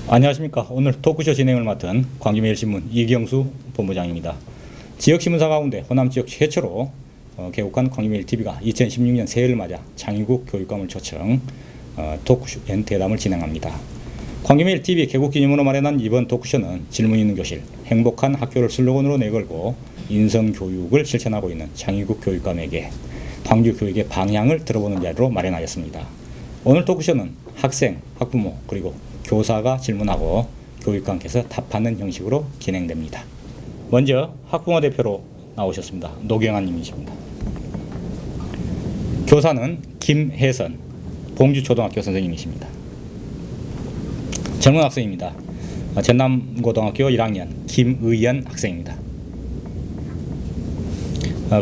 안녕하십니까. 오늘 토크쇼 진행을 맡은 광주매일신문 이경수 본부장입니다. 지역신문사 가운데 호남지역 최초로 개국한 광주매일TV가 2016년 새해를 맞아 창의국 교육감을 초청 토크쇼 대담을 진행합니다. 광주매일TV 개국 기념으로 마련한 이번 토크쇼는 질문 있는 교실, 행복한 학교를 슬로건으로 내걸고 인성교육을 실천하고 있는 창의국 교육감에게 광주 교육의 방향을 들어보는 자리로 마련하였습니다. 오늘 토크쇼는 학생, 학부모 그리고 교사가 질문하고 교육감께서 답하는 형식으로 진행됩니다. 먼저 학부모 대표로 나오셨습니다. 노경환 님이십니다. 교사는 김혜선, 봉주초등학교 선생님이십니다. 젊은 학생입니다. 전남고등학교 1학년 김의연 학생입니다.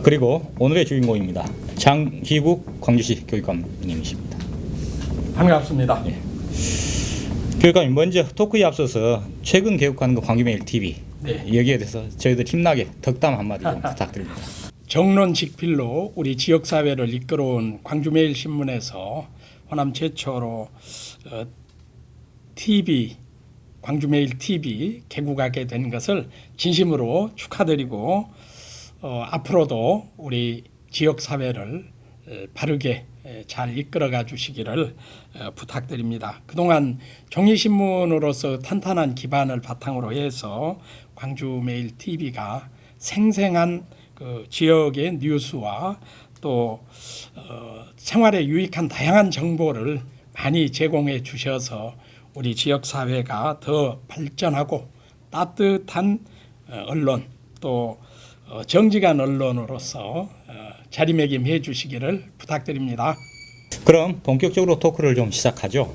그리고 오늘의 주인공입니다. 장희국 광주시 교육감님이십니다. 반갑습니다. 네. 교육감님, 먼저 토크에 앞서서 최근 개국하는 광주매일TV, 네. 여기에 대해서 저희들 힘나게 덕담 한마디 좀 부탁드립니다. 정론직필로 우리 지역사회를 이끌어온 광주매일신문에서 호남 최초로 TV, 광주매일TV 개국하게 된 것을 진심으로 축하드리고 앞으로도 우리 지역사회를 바르게 잘 이끌어가 주시기를 부탁드립니다. 그동안 종이신문으로서 탄탄한 기반을 바탕으로 해서 광주매일TV가 생생한 그 지역의 뉴스와 또 생활에 유익한 다양한 정보를 많이 제공해 주셔서 우리 지역사회가 더 발전하고 따뜻한 언론 또 정직한 언론으로서 자리매김해 주시기를 부탁드립니다. 그럼 본격적으로 토크를 좀 시작하죠.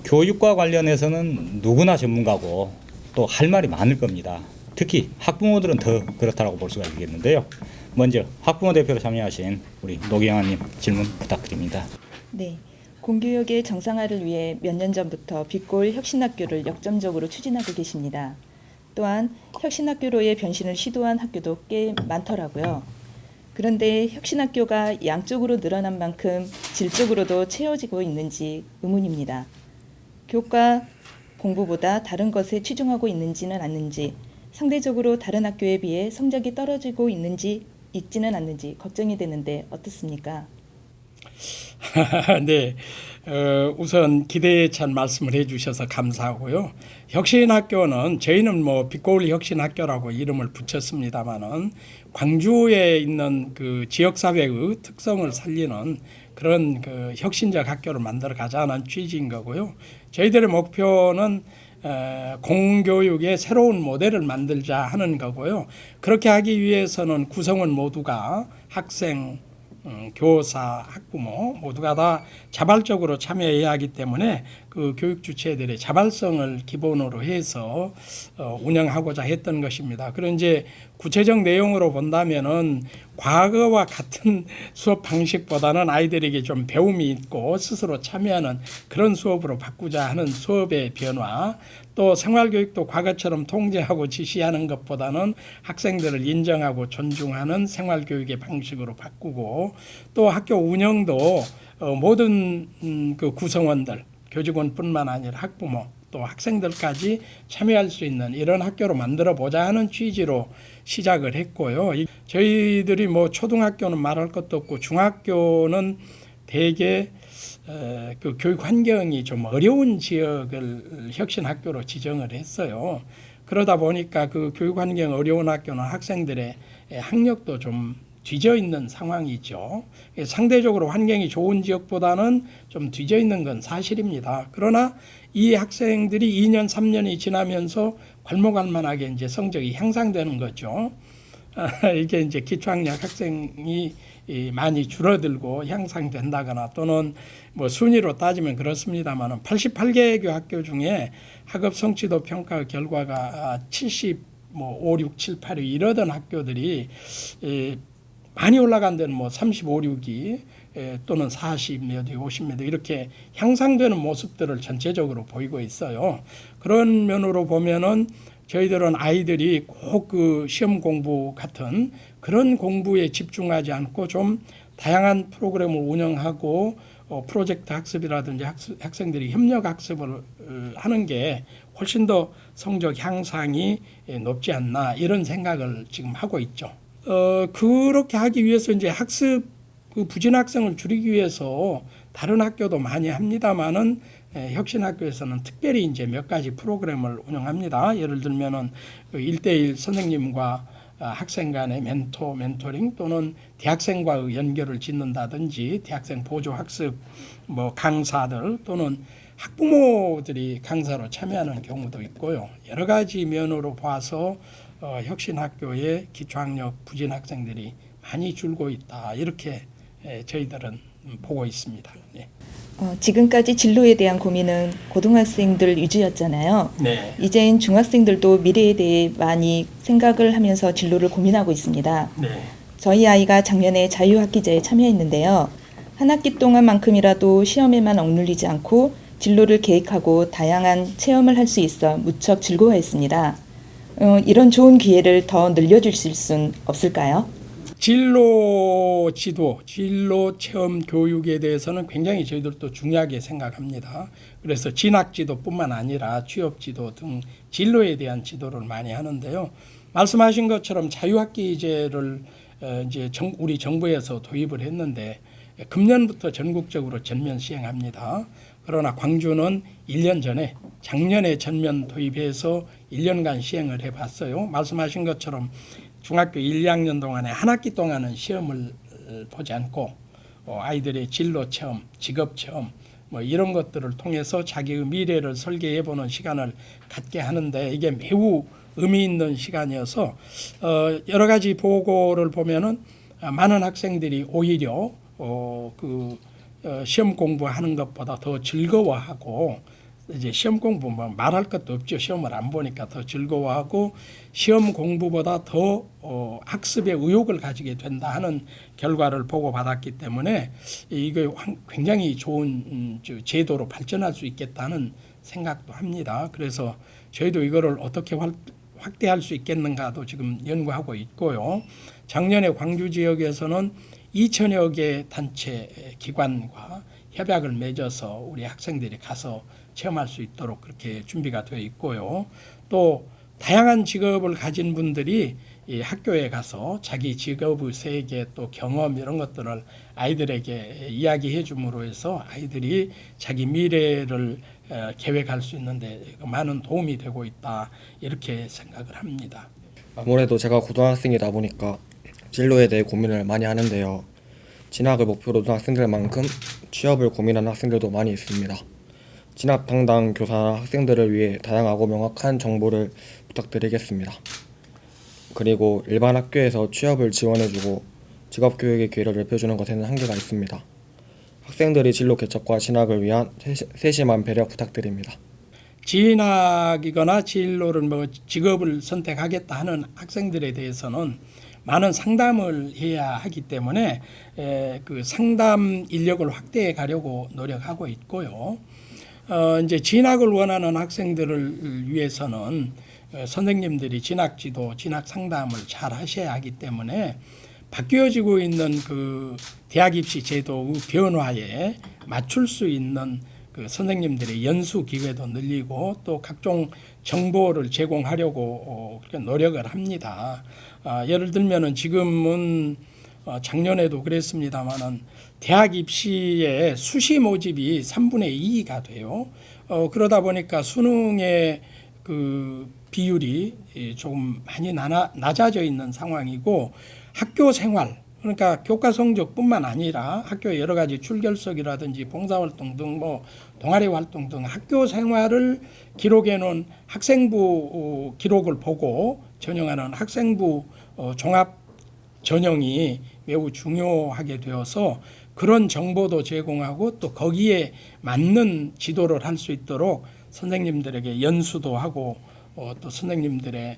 교육과 관련해서는 누구나 전문가고 또 할 말이 많을 겁니다. 특히 학부모들은 더 그렇다고 볼 수가 있겠는데요. 먼저 학부모 대표로 참여하신 우리 노경환님 질문 부탁드립니다. 네, 공교육의 정상화를 위해 몇 년 전부터 빛골 혁신학교를 역점적으로 추진하고 계십니다. 또한 혁신학교로의 변신을 시도한 학교도 꽤 많더라고요. 그런데 혁신학교가 양쪽으로 늘어난 만큼 질적으로도 채워지고 있는지 의문입니다. 교과 공부보다 다른 것에 치중하고 있는지는 않는지, 상대적으로 다른 학교에 비해 성적이 떨어지고 있지는 않는지 걱정이 되는데 어떻습니까? 네, 우선 기대에 찬 말씀을 해주셔서 감사하고요. 혁신학교는 저희는 뭐 빛고울 혁신학교라고 이름을 붙였습니다만은 광주에 있는 그 지역사회의 특성을 살리는 그런 그 혁신적 학교를 만들어 가자는 취지인 거고요. 저희들의 목표는 공교육의 새로운 모델을 만들자 하는 거고요. 그렇게 하기 위해서는 구성원 모두가 학생, 교사, 학부모 모두가 다 자발적으로 참여해야 하기 때문에 그 교육 주체들의 자발성을 기본으로 해서 운영하고자 했던 것입니다. 그런 이제 구체적 내용으로 본다면은 과거와 같은 수업 방식보다는 아이들에게 좀 배움이 있고 스스로 참여하는 그런 수업으로 바꾸자 하는 수업의 변화, 또 생활교육도 과거처럼 통제하고 지시하는 것보다는 학생들을 인정하고 존중하는 생활교육의 방식으로 바꾸고, 또 학교 운영도 모든 그 구성원들, 교직원뿐만 아니라 학부모 또 학생들까지 참여할 수 있는 이런 학교로 만들어 보자 하는 취지로 시작을 했고요. 저희들이 뭐 초등학교는 말할 것도 없고 중학교는 대개 그 교육 환경이 좀 어려운 지역을 혁신학교로 지정을 했어요. 그러다 보니까 그 교육 환경 어려운 학교는 학생들의 학력도 좀 뒤져 있는 상황이죠. 상대적으로 환경이 좋은 지역보다는 좀 뒤져 있는 건 사실입니다. 그러나 이 학생들이 2년, 3년이 지나면서 괄목할만하게 이제 성적이 향상되는 거죠. 이게 이제 기초학력 학생이 많이 줄어들고 향상된다거나 또는 뭐 순위로 따지면 그렇습니다만 88개교 학교 중에 학업 성취도 평가 결과가 70 뭐 5, 6, 7, 8위 이러던 학교들이 많이 올라간 데는 뭐 35, 6위 또는 40몇 위, 50몇 위 이렇게 향상되는 모습들을 전체적으로 보이고 있어요. 그런 면으로 보면은 저희들은 아이들이 꼭 그 시험 공부 같은 그런 공부에 집중하지 않고 좀 다양한 프로그램을 운영하고 프로젝트 학습이라든지 학생들이 협력 학습을 하는 게 훨씬 더 성적 향상이 높지 않나 이런 생각을 지금 하고 있죠. 그렇게 하기 위해서 이제 학습 그 부진 학생을 줄이기 위해서 다른 학교도 많이 합니다만은 혁신학교에서는 특별히 이제 몇 가지 프로그램을 운영합니다. 예를 들면은 1대1 선생님과 학생 간의 멘토링 또는 대학생과의 연결을 짓는다든지 대학생 보조 학습 뭐 강사들 또는 학부모들이 강사로 참여하는 경우도 있고요. 여러 가지 면으로 봐서 혁신학교의 기초학력 부진 학생들이 많이 줄고 있다. 이렇게 저희들은 보고 있습니다. 네. 지금까지 진로에 대한 고민은 고등학생들 위주였잖아요. 네. 이제는 중학생들도 미래에 대해 많이 생각을 하면서 진로를 고민하고 있습니다. 네. 저희 아이가 작년에 자유학기제에 참여했는데요. 한 학기 동안만큼이라도 시험에만 억눌리지 않고 진로를 계획하고 다양한 체험을 할 수 있어 무척 즐거워했습니다. 이런 좋은 기회를 더 늘려주실 수는 없을까요? 진로 지도, 진로 체험 교육에 대해서는 굉장히 저희들도 중요하게 생각합니다. 그래서 진학 지도뿐만 아니라 취업 지도 등 진로에 대한 지도를 많이 하는데요. 말씀하신 것처럼 자유학기제를 이제 우리 정부에서 도입을 했는데 금년부터 전국적으로 전면 시행합니다. 그러나 광주는 1년 전에 작년에 전면 도입해서 1년간 시행을 해봤어요. 말씀하신 것처럼 중학교 1, 2학년 동안에 한 학기 동안은 시험을 보지 않고 아이들의 진로 체험, 직업 체험 뭐 이런 것들을 통해서 자기의 미래를 설계해보는 시간을 갖게 하는데 이게 매우 의미 있는 시간이어서 여러 가지 보고를 보면은 많은 학생들이 오히려 시험 공부하는 것보다 더 즐거워하고 이제 시험 공부 뭐 말할 것도 없죠. 시험을 안 보니까 더 즐거워하고 시험 공부보다 더 학습의 의욕을 가지게 된다 하는 결과를 보고받았기 때문에 이거 굉장히 좋은 제도로 발전할 수 있겠다는 생각도 합니다. 그래서 저희도 이거를 어떻게 확대할 수 있겠는가도 지금 연구하고 있고요. 작년에 광주 지역에서는 2천여 개 단체 기관과 협약을 맺어서 우리 학생들이 가서 체험할 수 있도록 그렇게 준비가 되어 있고요. 또 다양한 직업을 가진 분들이 이 학교에 가서 자기 직업의 세계 또 경험 이런 것들을 아이들에게 이야기해 줌으로 해서 아이들이 자기 미래를 계획할 수 있는데 많은 도움이 되고 있다 이렇게 생각을 합니다. 아무래도 제가 고등학생이다 보니까 진로에 대해 고민을 많이 하는데요. 진학을 목표로 둔 학생들만큼 취업을 고민하는 학생들도 많이 있습니다. 진학 담당 교사나 학생들을 위해 다양하고 명확한 정보를 부탁드리겠습니다. 그리고 일반 학교에서 취업을 지원해주고 직업교육의 기회를 넓혀주는 것에는 한계가 있습니다. 학생들이 진로 개척과 진학을 위한 세심한 배려 부탁드립니다. 진학이거나 진로를 직업을 선택하겠다 하는 학생들에 대해서는 많은 상담을 해야 하기 때문에 그 상담 인력을 확대해 가려고 노력하고 있고요. 이제 진학을 원하는 학생들을 위해서는 선생님들이 진학 지도, 진학 상담을 잘 하셔야 하기 때문에 바뀌어지고 있는 그 대학 입시 제도의 변화에 맞출 수 있는 그 선생님들의 연수 기회도 늘리고 또 각종 정보를 제공하려고 노력을 합니다. 예를 들면은 지금은 작년에도 그랬습니다만은 대학 입시의 수시 모집이 3분의 2가 돼요. 그러다 보니까 수능의 그 비율이 조금 많이 낮아져 있는 상황이고 학교 생활 그러니까 교과 성적뿐만 아니라 학교의 여러 가지 출결석이라든지 봉사활동 등 뭐 동아리 활동 등 학교 생활을 기록해 놓은 학생부 기록을 보고 전형하는 학생부 종합 전형이 매우 중요하게 되어서 그런 정보도 제공하고 또 거기에 맞는 지도를 할 수 있도록 선생님들에게 연수도 하고 또 선생님들의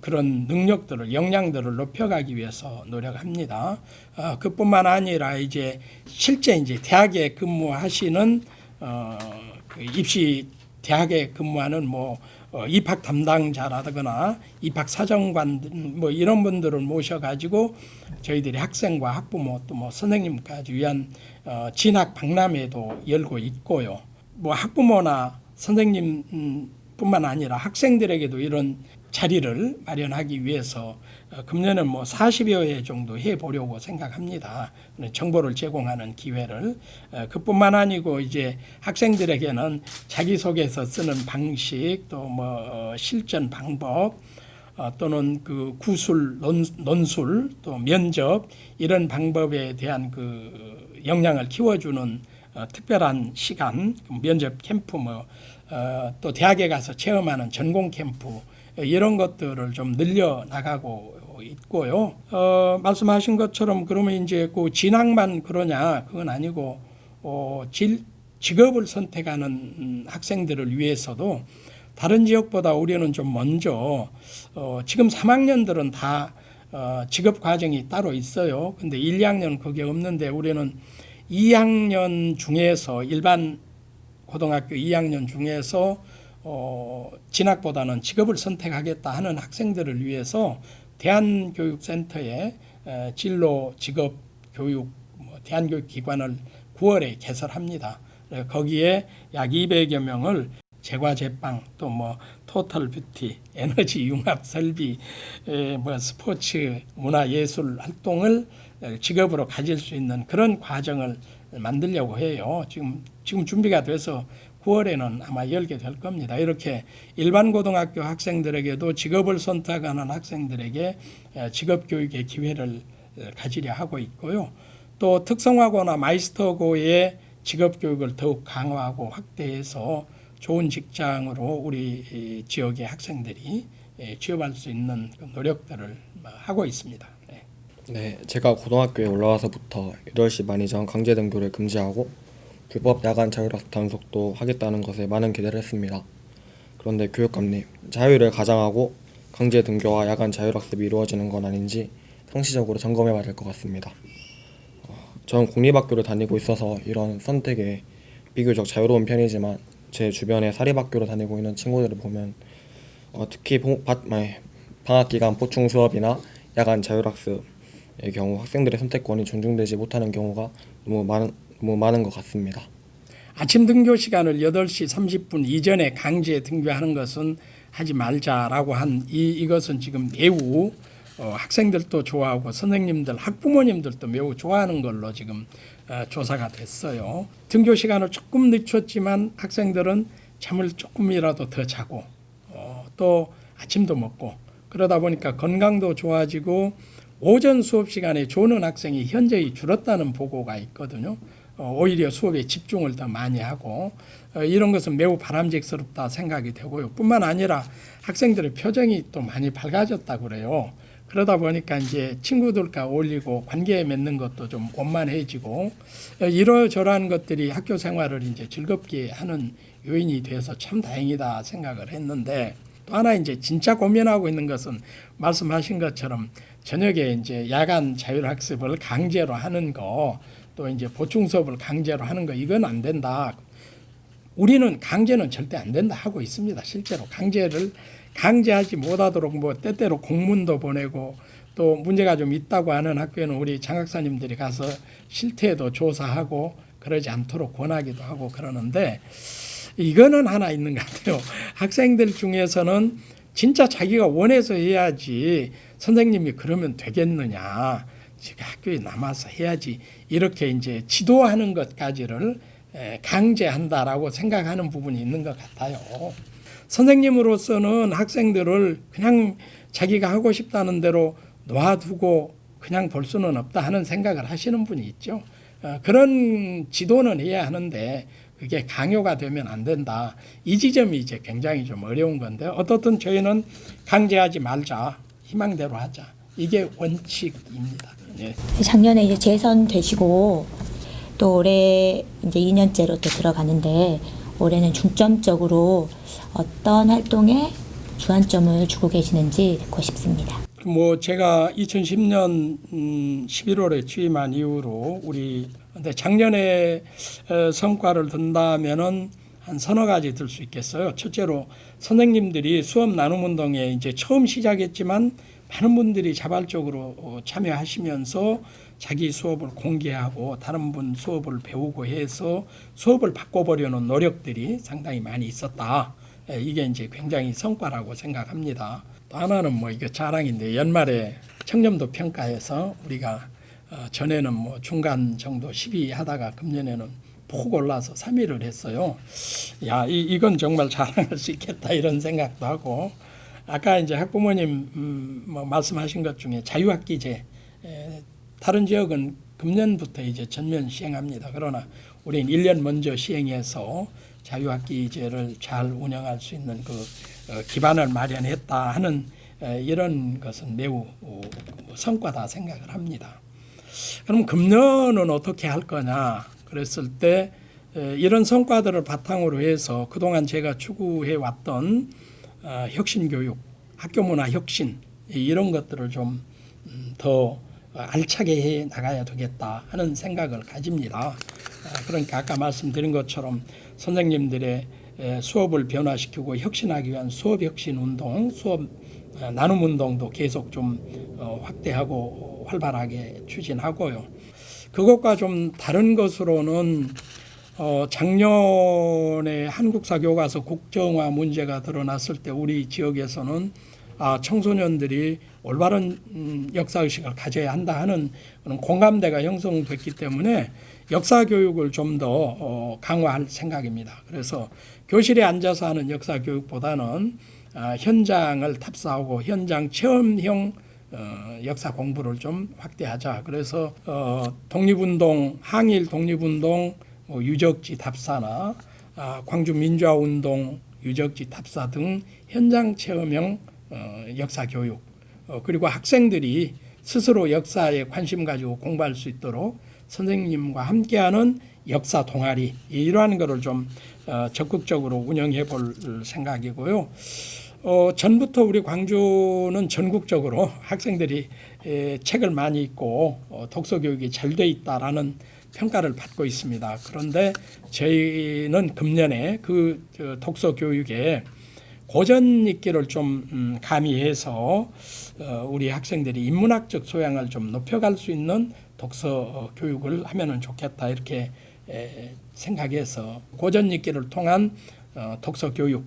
그런 능력들을 역량들을 높여가기 위해서 노력합니다. 그뿐만 아니라 이제 실제 이제 대학에 근무하시는 그 입시 대학에 근무하는 입학 담당자라거나 입학 사정관 뭐 이런 분들을 모셔가지고 저희들이 학생과 학부모 또 선생님까지 위한 진학 박람회도 열고 있고요. 학부모나 선생님뿐만 아니라 학생들에게도 이런 자리를 마련하기 위해서 금년은 40여 회 정도 해보려고 생각합니다. 정보를 제공하는 기회를. 그뿐만 아니고 이제 학생들에게는 자기소개서 쓰는 방식 또 실전 방법 또는 그 구술, 논술 또 면접 이런 방법에 대한 그 역량을 키워주는 특별한 시간, 면접 캠프 또 대학에 가서 체험하는 전공 캠프 이런 것들을 좀 늘려나가고 있고요. 말씀하신 것처럼 그러면 이제 그 진학만 그러냐 그건 아니고 직업을 선택하는 학생들을 위해서도 다른 지역보다 우리는 좀 먼저 지금 3학년들은 다 직업 과정이 따로 있어요. 근데 1, 2학년 그게 없는데 우리는 2학년 중에서 일반 고등학교 2학년 중에서 진학보다는 직업을 선택하겠다 하는 학생들을 위해서 대한교육센터에 진로 직업 교육 대한교육기관을 9월에 개설합니다. 거기에 약 200여 명을 제과 제빵 또 토탈 뷰티 에너지 융합 설비 스포츠 문화 예술 활동을 직업으로 가질 수 있는 그런 과정을 만들려고 해요. 지금 준비가 돼서 9월에는 아마 열게 될 겁니다. 이렇게 일반 고등학교 학생들에게도 직업을 선택하는 학생들에게 직업교육의 기회를 가지려 하고 있고요. 또 특성화고나 마이스터고의 직업교육을 더욱 강화하고 확대해서 좋은 직장으로 우리 지역의 학생들이 취업할 수 있는 노력들을 하고 있습니다. 네, 제가 고등학교에 올라와서부터 8시 반 이전 강제 등교를 금지하고 불법 야간 자율학습 단속도 하겠다는 것에 많은 기대를 했습니다. 그런데 교육감님, 자율을 가장하고 강제 등교와 야간 자율학습이 이루어지는 건 아닌지 상시적으로 점검해봐야 될 것 같습니다. 전 공립학교를 다니고 있어서 이런 선택에 비교적 자유로운 편이지만 제 주변에 사립학교를 다니고 있는 친구들을 보면 특히 방학 기간 보충 수업이나 야간 자율학습의 경우 학생들의 선택권이 존중되지 못하는 경우가 너무 많은 것 같습니다. 아침 등교 시간을 8시 30분 이전에 강제 등교하는 것은 하지 말자라고 한 이것은 지금 매우 학생들도 좋아하고 선생님들, 학부모님들도 매우 좋아하는 걸로 지금 조사가 됐어요. 등교 시간을 조금 늦췄지만 학생들은 잠을 조금이라도 더 자고 또 아침도 먹고 그러다 보니까 건강도 좋아지고 오전 수업 시간에 조는 학생이 현저히 줄었다는 보고가 있거든요. 오히려 수업에 집중을 더 많이 하고 이런 것은 매우 바람직스럽다 생각이 되고요. 뿐만 아니라 학생들의 표정이 또 많이 밝아졌다고 그래요. 그러다 보니까 이제 친구들과 어울리고 관계 맺는 것도 좀 원만해지고 이러저러한 것들이 학교 생활을 이제 즐겁게 하는 요인이 돼서 참 다행이다 생각을 했는데 또 하나 이제 진짜 고민하고 있는 것은 말씀하신 것처럼 저녁에 이제 야간 자율학습을 강제로 하는 거 또 이제 보충 수업을 강제로 하는 거 이건 안 된다. 우리는 강제는 절대 안 된다 하고 있습니다. 실제로 강제하지 못하도록 때때로 공문도 보내고 또 문제가 좀 있다고 하는 학교에는 우리 장학사님들이 가서 실태도 조사하고 그러지 않도록 권하기도 하고 그러는데 이거는 하나 있는 것 같아요. 학생들 중에서는 진짜 자기가 원해서 해야지 선생님이 그러면 되겠느냐. 지금 학교에 남아서 해야지 이렇게 이제 지도하는 것까지를 강제한다라고 생각하는 부분이 있는 것 같아요. 선생님으로서는 학생들을 그냥 자기가 하고 싶다는 대로 놔두고 그냥 볼 수는 없다 하는 생각을 하시는 분이 있죠. 그런 지도는 해야 하는데 그게 강요가 되면 안 된다. 이 지점이 이제 굉장히 좀 어려운 건데 어떻든 저희는 강제하지 말자. 희망대로 하자. 이게 원칙입니다. 예. 작년에 이제 재선되시고 또 올해 이제 2년째로 또 들어가는데 올해는 중점적으로 어떤 활동에 주안점을 주고 계시는지 듣고 싶습니다. 뭐 제가 2010년 11월에 취임한 이후로 근데 작년에 성과를 든다면은 한 서너 가지 들 수 있겠어요. 첫째로 선생님들이 수업 나눔 운동에 이제 처음 시작했지만 많은 분들이 자발적으로 참여하시면서 자기 수업을 공개하고 다른 분 수업을 배우고 해서 수업을 바꿔보려는 노력들이 상당히 많이 있었다. 이게 이제 굉장히 성과라고 생각합니다. 또 하나는 뭐 이게 자랑인데 연말에 청렴도 평가에서 우리가 전에는 뭐 중간 정도 10위 하다가 금년에는 폭 올라서 3위를 했어요. 야, 이건 정말 자랑할 수 있겠다 이런 생각도 하고 아까 이제 학부모님 뭐 말씀하신 것 중에 자유학기제 다른 지역은 금년부터 이제 전면 시행합니다. 그러나 우리는 1년 먼저 시행해서 자유학기제를 잘 운영할 수 있는 그 기반을 마련했다 하는 이런 것은 매우 성과다 생각을 합니다. 그럼 금년은 어떻게 할 거냐 그랬을 때 이런 성과들을 바탕으로 해서 그동안 제가 추구해 왔던 혁신교육, 학교문화 혁신 이런 것들을 좀 더 알차게 해 나가야 되겠다 하는 생각을 가집니다. 그러니까 아까 말씀드린 것처럼 선생님들의 수업을 변화시키고 혁신하기 위한 수업 혁신 운동, 수업 나눔 운동도 계속 좀 확대하고 활발하게 추진하고요. 그것과 좀 다른 것으로는 작년에 한국사 교과서 국정화 문제가 드러났을 때 우리 지역에서는 청소년들이 올바른 역사의식을 가져야 한다 하는 그런 공감대가 형성됐기 때문에 역사교육을 좀 더 강화할 생각입니다. 그래서 교실에 앉아서 하는 역사교육보다는 현장을 탑사하고 현장 체험형 역사 공부를 좀 확대하자. 그래서 독립운동, 항일 독립운동 유적지 탑사나 광주 민주화운동 유적지 탑사 등 현장 체험형 역사 교육 그리고 학생들이 스스로 역사에 관심 가지고 공부할 수 있도록 선생님과 함께하는 역사 동아리 이러한 것을 좀 적극적으로 운영해 볼 생각이고요. 전부터 우리 광주는 전국적으로 학생들이 책을 많이 읽고 독서 교육이 잘 돼 있다라는 평가를 받고 있습니다. 그런데 저희는 금년에 그 독서 교육에 고전 읽기를 좀 가미해서 우리 학생들이 인문학적 소양을 좀 높여갈 수 있는 독서 교육을 하면은 좋겠다 이렇게 생각해서 고전 읽기를 통한 독서 교육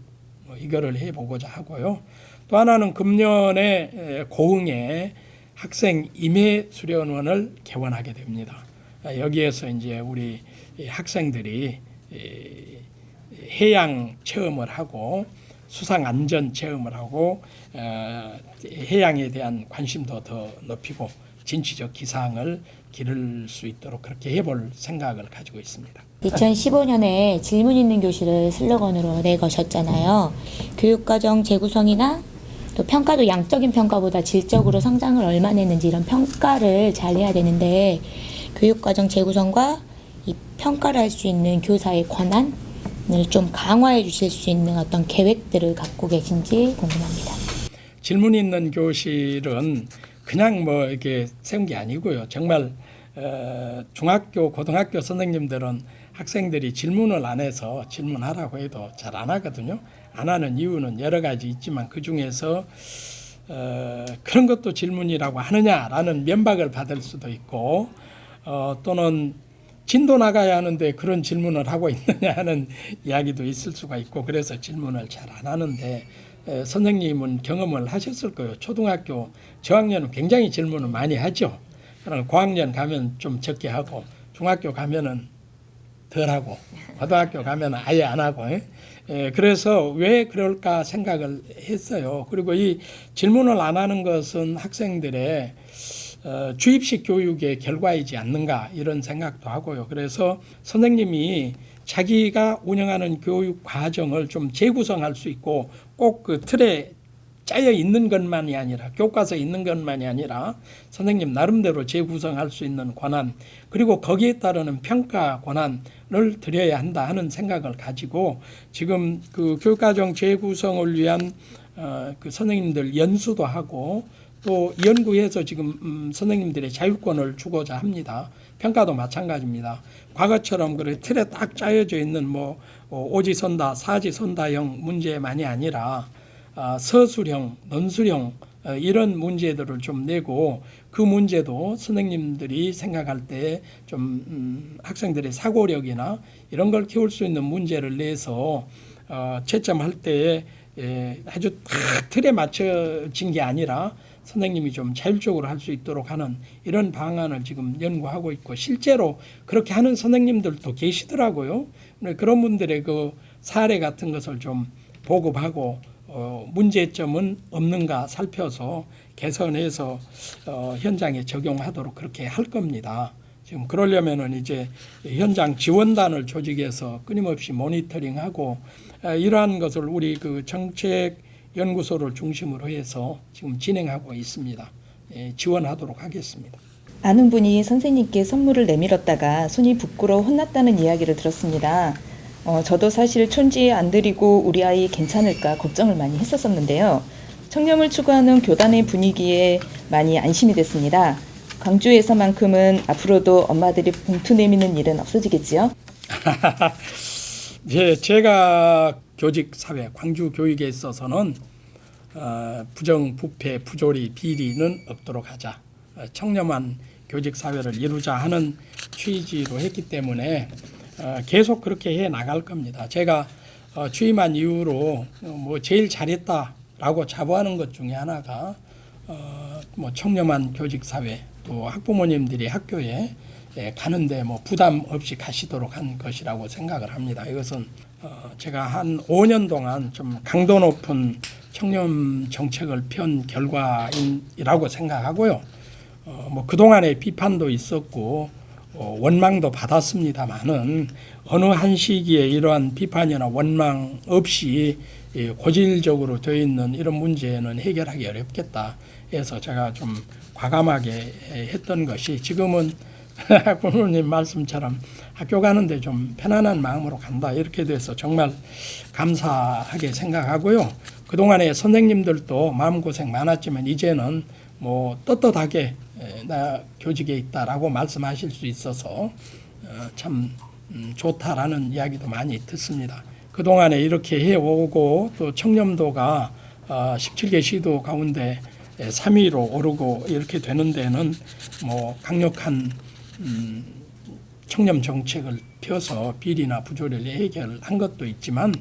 이거를 해보고자 하고요. 또 하나는 금년에 고흥에 학생 임해 수련원을 개원하게 됩니다. 여기에서 이제 우리 학생들이 해양 체험을 하고 수상 안전 체험을 하고 해양에 대한 관심도 더 높이고 진취적 기상을 기를 수 있도록 그렇게 해볼 생각을 가지고 있습니다. 2015년에 질문 있는 교실을 슬로건으로 내거셨잖아요. 교육과정 재구성이나 또 평가도 양적인 평가보다 질적으로 성장을 얼마나 했는지 이런 평가를 잘 해야 되는데 교육과정 재구성과 이 평가를 할 수 있는 교사의 권한을 좀 강화해 주실 수 있는 어떤 계획들을 갖고 계신지 궁금합니다. 질문 있는 교실은 그냥 뭐 이렇게 세운 게 아니고요. 정말 중학교, 고등학교 선생님들은 학생들이 질문을 안 해서 질문하라고 해도 잘 안 하거든요. 안 하는 이유는 여러 가지 있지만 그 중에서 그런 것도 질문이라고 하느냐라는 면박을 받을 수도 있고 또는 진도 나가야 하는데 그런 질문을 하고 있느냐 하는 이야기도 있을 수가 있고 그래서 질문을 잘 안 하는데 선생님은 경험을 하셨을 거예요. 초등학교 저학년은 굉장히 질문을 많이 하죠. 그러나 고학년 가면 좀 적게 하고 중학교 가면은 덜 하고 고등학교 가면 아예 안 하고 그래서 왜 그럴까 생각을 했어요. 그리고 이 질문을 안 하는 것은 학생들의 주입식 교육의 결과이지 않는가 이런 생각도 하고요. 그래서 선생님이 자기가 운영하는 교육 과정을 좀 재구성할 수 있고 꼭 그 틀에 짜여 있는 것만이 아니라 교과서에 있는 것만이 아니라 선생님 나름대로 재구성할 수 있는 권한 그리고 거기에 따르는 평가 권한을 드려야 한다 하는 생각을 가지고 지금 그 교육과정 재구성을 위한 그 선생님들 연수도 하고 또 연구해서 지금 선생님들의 자율권을 주고자 합니다. 평가도 마찬가지입니다. 과거처럼 그래 틀에 딱 짜여져 있는 뭐 오지선다, 사지선다형 문제만이 아니라 서술형, 논술형 이런 문제들을 좀 내고 그 문제도 선생님들이 생각할 때 좀 학생들의 사고력이나 이런 걸 키울 수 있는 문제를 내서 채점할 때 아주 딱 틀에 맞춰진 게 아니라 선생님이 좀 자율적으로 할 수 있도록 하는 이런 방안을 지금 연구하고 있고 실제로 그렇게 하는 선생님들도 계시더라고요. 그런 분들의 그 사례 같은 것을 좀 보급하고 문제점은 없는가 살펴서 개선해서 현장에 적용하도록 그렇게 할 겁니다. 지금 그러려면은 이제 현장 지원단을 조직해서 끊임없이 모니터링하고 이러한 것을 우리 그 정책 연구소를 중심으로 해서 지금 진행하고 있습니다. 지원하도록 하겠습니다. 아는 분이 선생님께 선물을 내밀었다가 손이 부끄러워 혼났다는 이야기를 들었습니다. 저도 사실 촌지에 안 드리고 우리 아이 괜찮을까 걱정을 많이 했었었는데요. 청렴을 추구하는 교단의 분위기에 많이 안심이 됐습니다. 광주에서만큼은 앞으로도 엄마들이 봉투 내미는 일은 없어지겠지요? 예, 제가 교직 사회, 광주 교육에 있어서는 부정, 부패, 부조리, 비리는 없도록 하자. 청렴한 교직 사회를 이루자 하는 취지로 했기 때문에 계속 그렇게 해 나갈 겁니다. 제가 취임한 이후로 뭐 제일 잘했다라고 자부하는 것 중에 하나가 뭐 청렴한 교직 사회 또 학부모님들이 학교에 가는데 뭐 부담 없이 가시도록 한 것이라고 생각을 합니다. 이것은 제가 한 5년 동안 좀 강도 높은 청렴 정책을 편 결과이라고 생각하고요. 뭐 그동안의 비판도 있었고 원망도 받았습니다만은 어느 한 시기에 이러한 비판이나 원망 없이 고질적으로 되어 있는 이런 문제는 해결하기 어렵겠다 해서 제가 좀 과감하게 했던 것이 지금은 부모님 말씀처럼 학교 가는데 좀 편안한 마음으로 간다 이렇게 돼서 정말 감사하게 생각하고요. 그동안에 선생님들도 마음고생 많았지만 이제는 뭐 떳떳하게 나 교직에 있다라고 말씀하실 수 있어서 참 좋다라는 이야기도 많이 듣습니다. 그동안에 이렇게 해오고 또 청렴도가 17개 시도 가운데 3위로 오르고 이렇게 되는 데는 뭐 강력한 청렴 정책을 펴서 비리나 부조리를 해결한 것도 있지만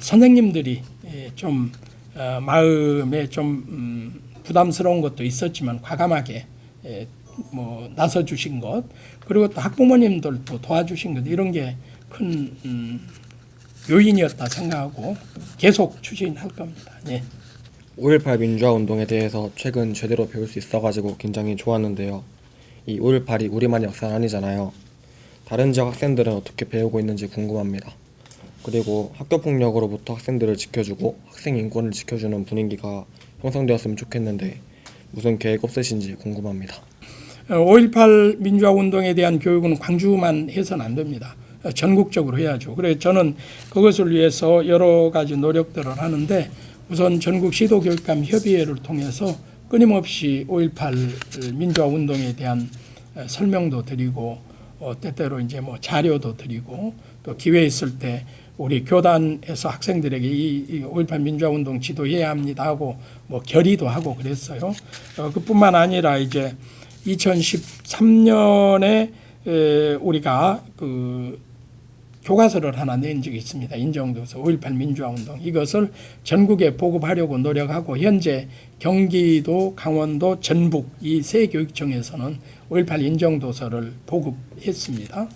선생님들이 좀 마음에 좀 부담스러운 것도 있었지만 과감하게 뭐 나서 주신 것 그리고 또 학부모님들도 도와주신 것 이런 게 큰 요인이었다 생각하고 계속 추진할 겁니다. 예. 5.18 민주화 운동에 대해서 최근 제대로 배울 수 있어가지고 굉장히 좋았는데요. 이 5.18이 우리만의 역사는 아니잖아요. 다른 지역 학생들은 어떻게 배우고 있는지 궁금합니다. 그리고 학교폭력으로부터 학생들을 지켜주고 학생 인권을 지켜주는 분위기가 형성되었으면 좋겠는데 무슨 계획 없으신지 궁금합니다. 5.18 민주화 운동에 대한 교육은 광주만 해서는 안 됩니다. 전국적으로 해야죠. 그래서 저는 그것을 위해서 여러 가지 노력들을 하는데 우선 전국 시도교육감 협의회를 통해서 끊임없이 5.18 민주화 운동에 대한 설명도 드리고 때때로 이제 뭐 자료도 드리고 또 기회 있을 때 우리 교단에서 학생들에게 이 5.18 민주화 운동 지도해야 합니다 하고 뭐 결의도 하고 그랬어요. 그뿐만 아니라 이제 2013년에 우리가 그 교과서를 하나 낸 적이 있습니다. 인정돼서 5.18 민주화 운동 이것을 전국에 보급하려고 노력하고 현재 경기도, 강원도, 전북 이 세 교육청에서는 5.18 인정도서를 보급했습니다.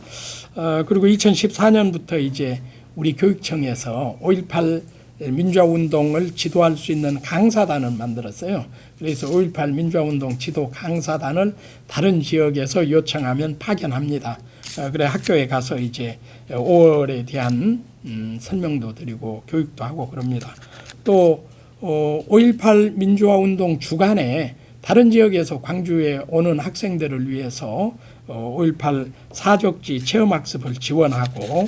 그리고 2014년부터 이제 우리 교육청에서 5.18 민주화 운동을 지도할 수 있는 강사단을 만들었어요. 그래서 5.18 민주화 운동 지도 강사단을 다른 지역에서 요청하면 파견합니다. 그래 학교에 가서 이제 5월에 대한 설명도 드리고 교육도 하고 그럽니다. 또 5.18 민주화 운동 주간에 다른 지역에서 광주에 오는 학생들을 위해서 5.18 사족지 체험학습을 지원하고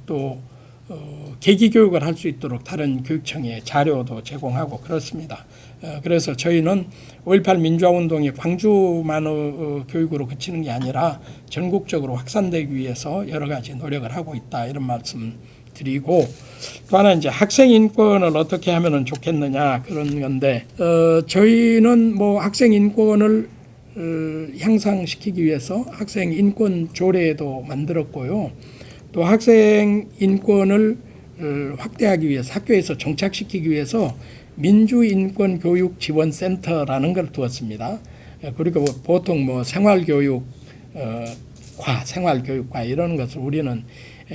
또 계기 교육을 할 수 있도록 다른 교육청에 자료도 제공하고 그렇습니다. 그래서 저희는 5.18 민주화운동이 광주만의 교육으로 그치는 게 아니라 전국적으로 확산되기 위해서 여러 가지 노력을 하고 있다, 이런 말씀 드리고, 또 하나 이제 학생 인권을 어떻게 하면 좋겠느냐 그런 건데, 저희는 뭐 학생 인권을 향상시키기 위해서 학생 인권 조례도 만들었고요. 또 학생 인권을 확대하기 위해서, 학교에서 정착시키기 위해서 민주인권교육지원센터라는 걸 두었습니다. 그리고 보통 뭐 생활교육과 이런 것을 우리는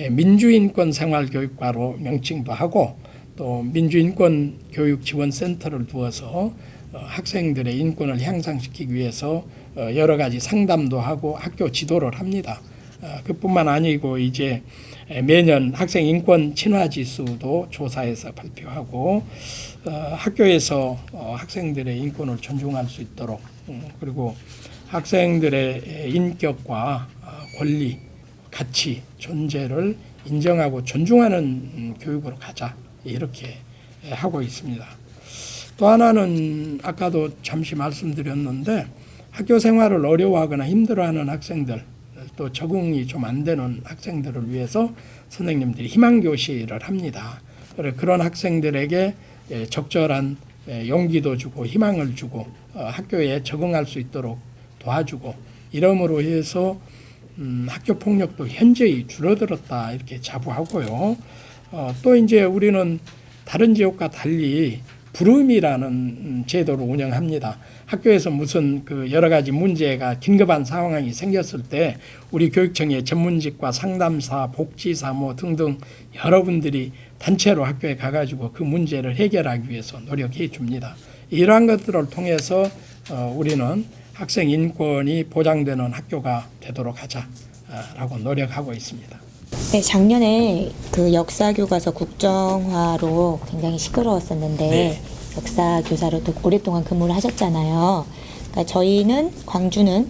민주인권생활교육과로 명칭도 하고, 또 민주인권교육지원센터를 두어서 학생들의 인권을 향상시키기 위해서 여러 가지 상담도 하고 학교 지도를 합니다. 그뿐만 아니고 이제 매년 학생 인권 친화 지수도 조사해서 발표하고, 학교에서 학생들의 인권을 존중할 수 있도록, 그리고 학생들의 인격과 권리, 가치, 존재를 인정하고 존중하는 교육으로 가자, 이렇게 하고 있습니다. 또 하나는 아까도 잠시 말씀드렸는데, 학교 생활을 어려워하거나 힘들어하는 학생들, 또 적응이 좀 안 되는 학생들을 위해서 선생님들이 희망교실을 합니다. 그런 학생들에게 적절한 용기도 주고 희망을 주고 학교에 적응할 수 있도록 도와주고, 이러므로 해서 학교 폭력도 현저히 줄어들었다, 이렇게 자부하고요. 또 이제 우리는 다른 지역과 달리 부름이라는 제도를 운영합니다. 학교에서 무슨 그 여러 가지 문제가 긴급한 상황이 생겼을 때 우리 교육청의 전문직과 상담사, 복지사 뭐 등등 여러분들이 단체로 학교에 가가지고 그 문제를 해결하기 위해서 노력해 줍니다. 이러한 것들을 통해서 우리는 학생 인권이 보장되는 학교가 되도록 하자라고 노력하고 있습니다. 네, 작년에 그 역사 교과서 국정화로 굉장히 시끄러웠었는데, 네. 역사 교사로 또 오랫동안 근무를 하셨잖아요. 그러니까 저희는 광주는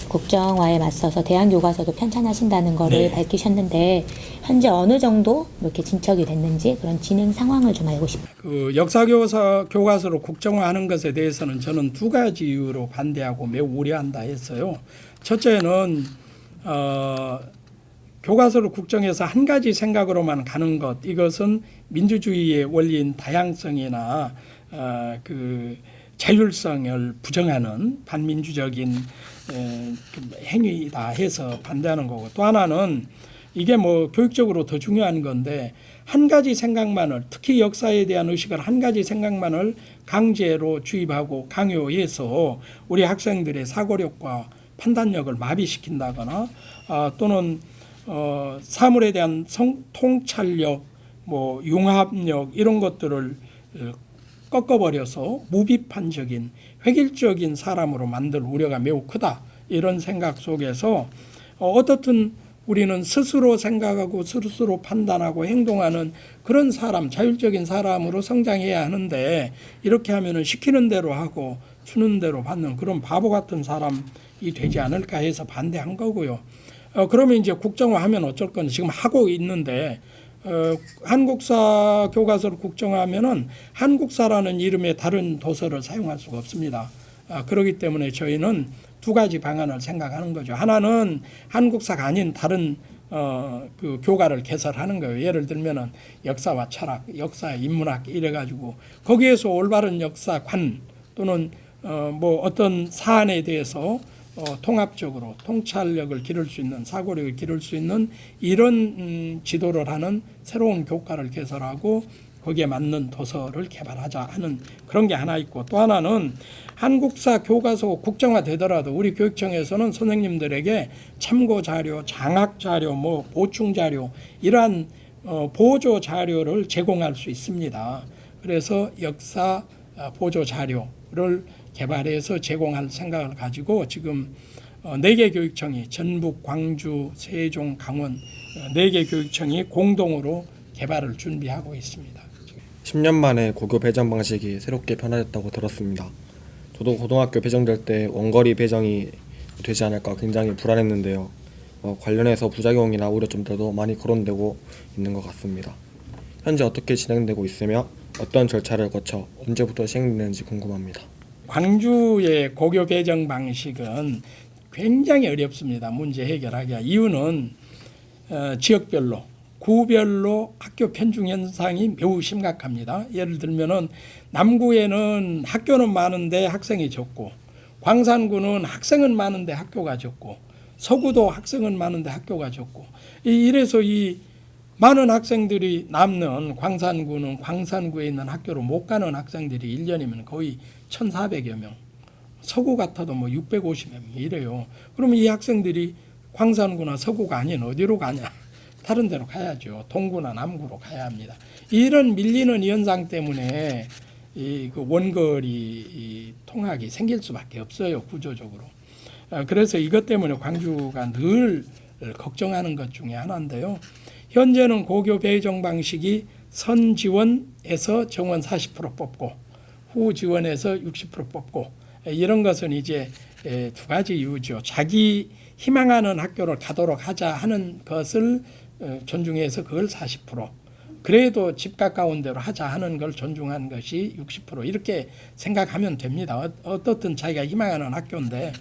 국정화에 맞서서 대안 교과서도 편찬하신다는 거를 네. 밝히셨는데, 현재 어느 정도 이렇게 진척이 됐는지 그런 진행 상황을 좀 알고 싶어요. 그 역사 교과서로 국정화하는 것에 대해서는 저는 두 가지 이유로 반대하고 매우 우려한다 했어요. 첫째는 교과서를 국정해서 한 가지 생각으로만 가는 것, 이것은 민주주의의 원리인 다양성이나 그 자율성을 부정하는 반민주적인 행위다 해서 반대하는 거고, 또 하나는 이게 뭐 교육적으로 더 중요한 건데, 한 가지 생각만을, 특히 역사에 대한 의식을 한 가지 생각만을 강제로 주입하고 강요해서 우리 학생들의 사고력과 판단력을 마비시킨다거나 또는 사물에 대한 통찰력, 뭐 융합력 이런 것들을 꺾어버려서 무비판적인 획일적인 사람으로 만들 우려가 매우 크다, 이런 생각 속에서 어떻든 우리는 스스로 생각하고 스스로 판단하고 행동하는 그런 사람, 자율적인 사람으로 성장해야 하는데, 이렇게 하면은 시키는 대로 하고 주는 대로 받는 그런 바보 같은 사람이 되지 않을까 해서 반대한 거고요. 그러면 이제 국정화하면 어쩔 건지 지금 하고 있는데, 한국사 교과서를 국정화하면은 한국사라는 이름의 다른 도서를 사용할 수가 없습니다. 그렇기 때문에 저희는 두 가지 방안을 생각하는 거죠. 하나는 한국사가 아닌 다른 그 교과를 개설하는 거예요. 예를 들면은 역사와 철학, 역사 인문학 이래가지고 거기에서 올바른 역사관 또는 뭐 어떤 사안에 대해서 통합적으로 통찰력을 기를 수 있는, 사고력을 기를 수 있는 이런 지도를 하는 새로운 교과를 개설하고 거기에 맞는 도서를 개발하자 하는 그런 게 하나 있고, 또 하나는 한국사 교과서 국정화 되더라도 우리 교육청에서는 선생님들에게 참고 자료, 장학 자료, 뭐 보충 자료 이러한 보조 자료를 제공할 수 있습니다. 그래서 역사 보조 자료를 개발해서 제공할 생각을 가지고 지금 4개 교육청이 전북, 광주, 세종, 강원 4개 교육청이 공동으로 개발을 준비하고 있습니다. 10년 만에 고교 배정 방식이 새롭게 변화됐다고 들었습니다. 저도 고등학교 배정될 때 원거리 배정이 되지 않을까 굉장히 불안했는데요. 관련해서 부작용이나 우려점들도 많이 거론되고 있는 것 같습니다. 현재 어떻게 진행되고 있으며 어떤 절차를 거쳐 언제부터 시행되는지 궁금합니다. 광주의 고교 배정 방식은 굉장히 어렵습니다. 문제 해결하기가. 이유는 지역별로 구별로 학교 편중 현상이 매우 심각합니다. 예를 들면은 남구에는 학교는 많은데 학생이 적고, 광산구는 학생은 많은데 학교가 적고, 서구도 학생은 많은데 학교가 적고, 이래서 이 많은 학생들이 남는 광산구는 광산구에 있는 학교로 못 가는 학생들이 1년이면 거의 1,400여 명, 서구 같아도 뭐 650여 명 이래요. 그러면 이 학생들이 광산구나 서구가 아닌 어디로 가냐? 다른 데로 가야죠. 동구나 남구로 가야 합니다. 이런 밀리는 현상 때문에 그 원거리 통학이 생길 수밖에 없어요, 구조적으로. 그래서 이것 때문에 광주가 늘 걱정하는 것 중에 하나인데요. 현재는 고교 배정 방식이 선 지원에서 정원 40% 뽑고 후 지원에서 60% 뽑고, 이런 것은 이제 두 가지 이유죠. 자기 희망하는 학교를 가도록 하자 하는 것을 존중해서 그걸 40%, 그래도 집 가까운 데로 하자 하는 걸 존중한 것이 60%, 이렇게 생각하면 됩니다. 어떻든 자기가 희망하는 학교인데,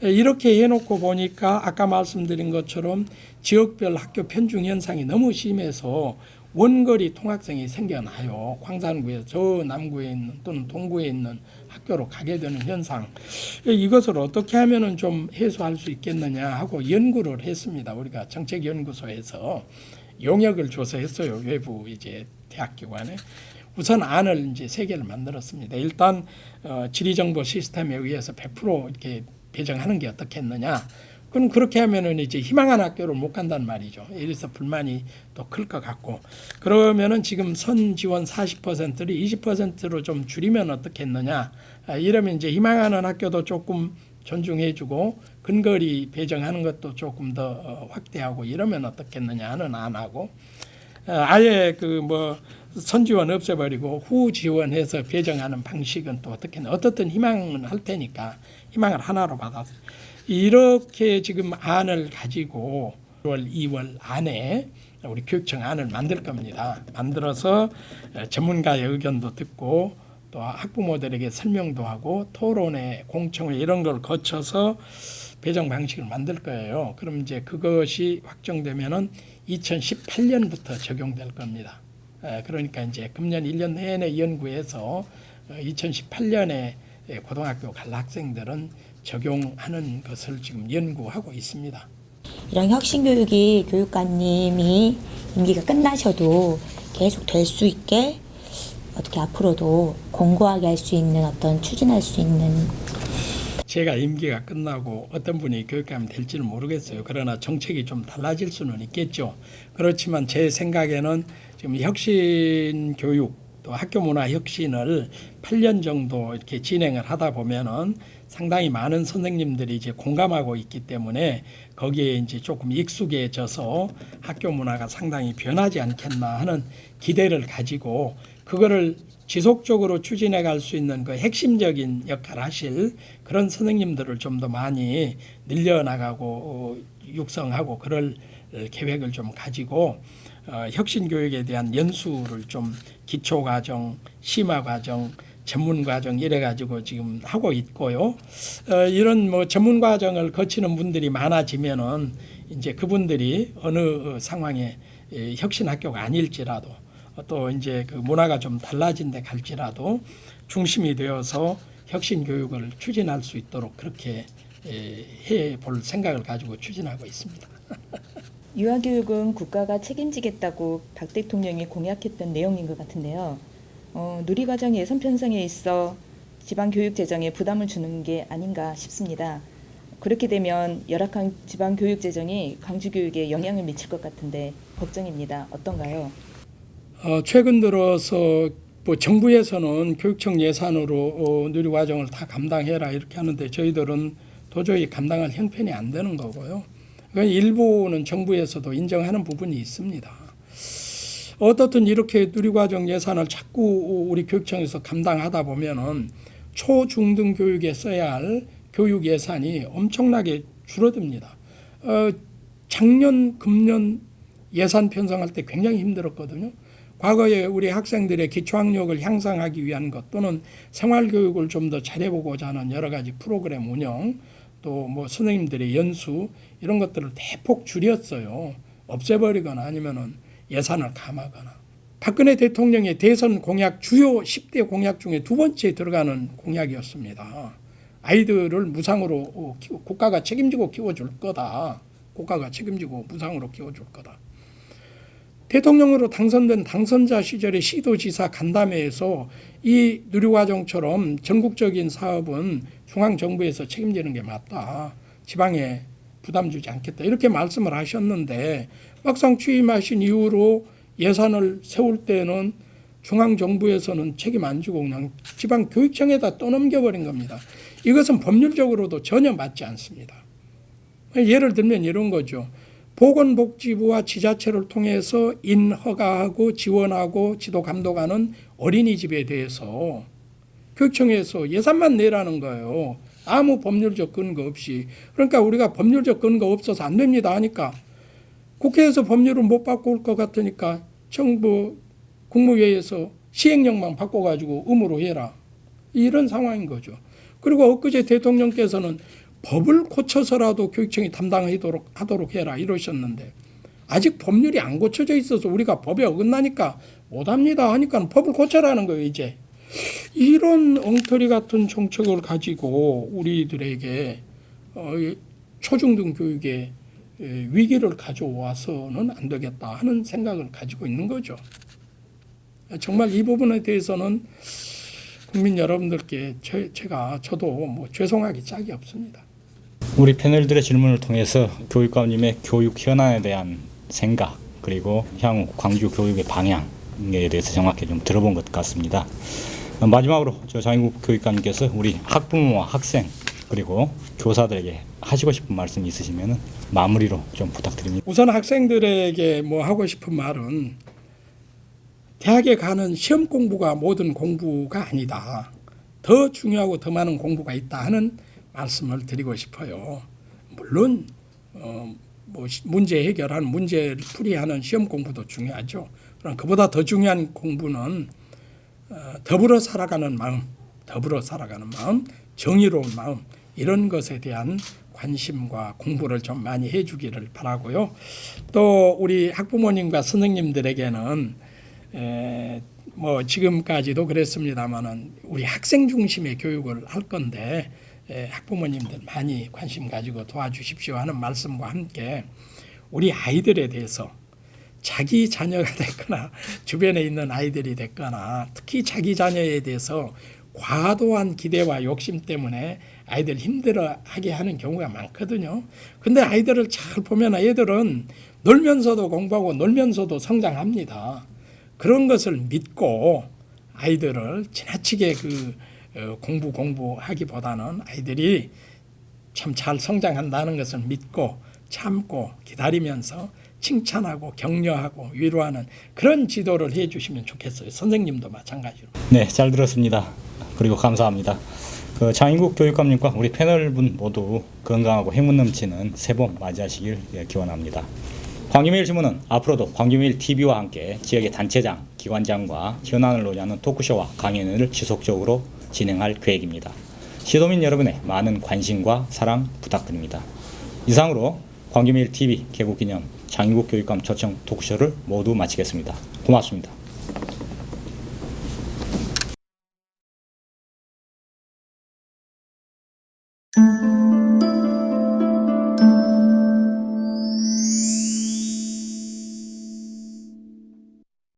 이렇게 해놓고 보니까 아까 말씀드린 것처럼 지역별 학교 편중 현상이 너무 심해서 원거리 통학생이 생겨나요. 광산구에서 저 남구에 있는 또는 동구에 있는 학교로 가게 되는 현상, 이것을 어떻게 하면은 좀 해소할 수 있겠느냐 하고 연구를 했습니다. 우리가 정책연구소에서 용역을 줘서 했어요. 외부 이제 대학기관에. 우선 안을 이제 3개를 만들었습니다. 일단 지리정보 시스템에 의해서 100% 이렇게 배정하는 게 어떻겠느냐. 그럼 그렇게 하면은 이제 희망하는 학교를 못 간단 말이죠. 이래서 불만이 또 클 것 같고, 그러면은 지금 선 지원 40%를 20%로 좀 줄이면 어떻겠느냐. 이러면 이제 희망하는 학교도 조금 존중해주고 근거리 배정하는 것도 조금 더 확대하고 이러면 어떻겠느냐 하는 안하고, 아예 그 뭐 선지원 없애버리고 후 지원해서 배정하는 방식은 또 어떻든 희망은 할 테니까 희망을 하나로 받아서 이렇게 지금 안을 가지고 1월, 2월 안에 우리 교육청 안을 만들 겁니다. 만들어서 전문가의 의견도 듣고 또 학부모들에게 설명도 하고 토론회, 공청회 이런 걸 거쳐서 배정 방식을 만들 거예요. 그럼 이제 그것이 확정되면은 2018년부터 적용될 겁니다. 그러니까 이제 금년 1년 내내 연구해서 2018년에 고등학교 갈 학생들은 적용하는 것을 지금 연구하고 있습니다. 이런 혁신교육이 교육관님이 임기가 끝나셔도 계속 될 수 있게 어떻게 앞으로도 공고하게 할 수 있는 어떤 추진할 수 있는. 제가 임기가 끝나고 어떤 분이 교육감이 될지는 모르겠어요. 그러나 정책이 좀 달라질 수는 있겠죠. 그렇지만 제 생각에는 지금 혁신 교육 또 학교 문화 혁신을 8년 정도 이렇게 진행을 하다 보면은 상당히 많은 선생님들이 이제 공감하고 있기 때문에 거기에 이제 조금 익숙해져서 학교 문화가 상당히 변하지 않겠나 하는 기대를 가지고 그거를 지속적으로 추진해 갈 수 있는 그 핵심적인 역할을 하실 그런 선생님들을 좀 더 많이 늘려나가고 육성하고 그럴 계획을 좀 가지고 혁신교육에 대한 연수를 좀 기초과정, 심화과정, 전문과정 이래가지고 지금 하고 있고요. 이런 뭐 전문과정을 거치는 분들이 많아지면은 이제 그분들이 어느 상황에 혁신학교가 아닐지라도 또 이제 그 문화가 좀 달라진 데 갈지라도 중심이 되어서 혁신교육을 추진할 수 있도록 그렇게 해 볼 생각을 가지고 추진하고 있습니다. 유아교육은 국가가 책임지겠다고 박 대통령이 공약했던 내용인 것 같은데요. 누리과정 예산 편성에 있어 지방교육 재정에 부담을 주는 게 아닌가 싶습니다. 그렇게 되면 열악한 지방교육 재정이 광주교육에 영향을 미칠 것 같은데 걱정입니다. 어떤가요? 최근 들어서 뭐 정부에서는 교육청 예산으로 누리과정을 다 감당해라 이렇게 하는데 저희들은 도저히 감당할 형편이 안 되는 거고요. 일부는 정부에서도 인정하는 부분이 있습니다. 어떻든 이렇게 누리과정 예산을 자꾸 우리 교육청에서 감당하다 보면은 초중등 교육에 써야 할 교육 예산이 엄청나게 줄어듭니다. 작년, 금년 예산 편성할 때 굉장히 힘들었거든요. 과거에 우리 학생들의 기초학력을 향상하기 위한 것 또는 생활교육을 좀 더 잘해보고자 하는 여러 가지 프로그램 운영 또 뭐 선생님들의 연수 이런 것들을 대폭 줄였어요. 없애버리거나 아니면은 예산을 감하거나. 박근혜 대통령의 대선 공약 주요 10대 공약 중에 두 번째에 들어가는 공약이었습니다. 아이들을 무상으로 국가가 책임지고 키워줄 거다. 국가가 책임지고 무상으로 키워줄 거다. 대통령으로 당선된 당선자 시절에 시도지사 간담회에서 이 누리과정처럼 전국적인 사업은 중앙정부에서 책임지는 게 맞다. 지방에 부담 주지 않겠다. 이렇게 말씀을 하셨는데 막상 취임하신 이후로 예산을 세울 때는 중앙정부에서는 책임 안 지고 그냥 지방교육청에다 떠넘겨버린 겁니다. 이것은 법률적으로도 전혀 맞지 않습니다. 예를 들면 이런 거죠. 보건복지부와 지자체를 통해서 인허가하고 지원하고 지도 감독하는 어린이집에 대해서 교육청에서 예산만 내라는 거예요. 아무 법률적 근거 없이. 그러니까 우리가 법률적 근거 없어서 안 됩니다 하니까 국회에서 법률을 못 바꿀 것 같으니까 정부 국무회의에서 시행령만 바꿔가지고 의무로 해라. 이런 상황인 거죠. 그리고 엊그제 대통령께서는 법을 고쳐서라도 교육청이 담당하도록 해라 이러셨는데 아직 법률이 안 고쳐져 있어서 우리가 법에 어긋나니까 못합니다 하니까 법을 고쳐라는 거예요. 이제 이런 엉터리 같은 정책을 가지고 우리들에게 초중등 교육에 위기를 가져와서는 안 되겠다 하는 생각을 가지고 있는 거죠. 정말 이 부분에 대해서는 국민 여러분들께 저도 뭐 죄송하기 짝이 없습니다. 우리 패널들의 질문을 통해서 교육감님의 교육 현안에 대한 생각 그리고 향후 광주 교육의 방향에 대해서 정확히 좀 들어본 것 같습니다. 마지막으로 장인국 교육감님께서 우리 학부모와 학생 그리고 교사들에게 하시고 싶은 말씀이 있으시면 마무리로 좀 부탁드립니다. 우선 학생들에게 뭐 하고 싶은 말은 대학에 가는 시험 공부가 모든 공부가 아니다. 더 중요하고 더 많은 공부가 있다 하는 말씀을 드리고 싶어요. 물론 뭐 문제 해결하는 문제를 풀이하는 시험 공부도 중요하죠. 그럼 그보다 더 중요한 공부는 더불어 살아가는 마음, 정의로운 마음 이런 것에 대한 관심과 공부를 좀 많이 해주기를 바라고요. 또 우리 학부모님과 선생님들에게는 뭐 지금까지도 그랬습니다만은 우리 학생 중심의 교육을 할 건데 학부모님들 많이 관심 가지고 도와주십시오 하는 말씀과 함께 우리 아이들에 대해서 자기 자녀가 됐거나 주변에 있는 아이들이 됐거나 특히 자기 자녀에 대해서 과도한 기대와 욕심 때문에 아이들 힘들어하게 하는 경우가 많거든요. 근데 아이들을 잘 보면 애들은 놀면서도 공부하고 놀면서도 성장합니다. 그런 것을 믿고 아이들을 지나치게 공부하기보다는 아이들이 참 잘 성장한다는 것을 믿고 참고 기다리면서 칭찬하고 격려하고 위로하는 그런 지도를 해 주시면 좋겠어요. 선생님도 마찬가지로. 네, 잘 들었습니다. 그리고 감사합니다. 장인국 교육감님과 우리 패널분 모두 건강하고 행운 넘치는 새봄 맞이하시길 기원합니다. 광주매일신문은 앞으로도 광주매일TV와 함께 지역의 단체장, 기관장과 현안을 논의하는 토크쇼와 강연을 지속적으로 진행할 계획입니다. 시도민 여러분의 많은 관심과 사랑 부탁드립니다. 이상으로 광주매일TV 개국기념 장인국 교육감 초청 토크쇼를 모두 마치겠습니다. 고맙습니다.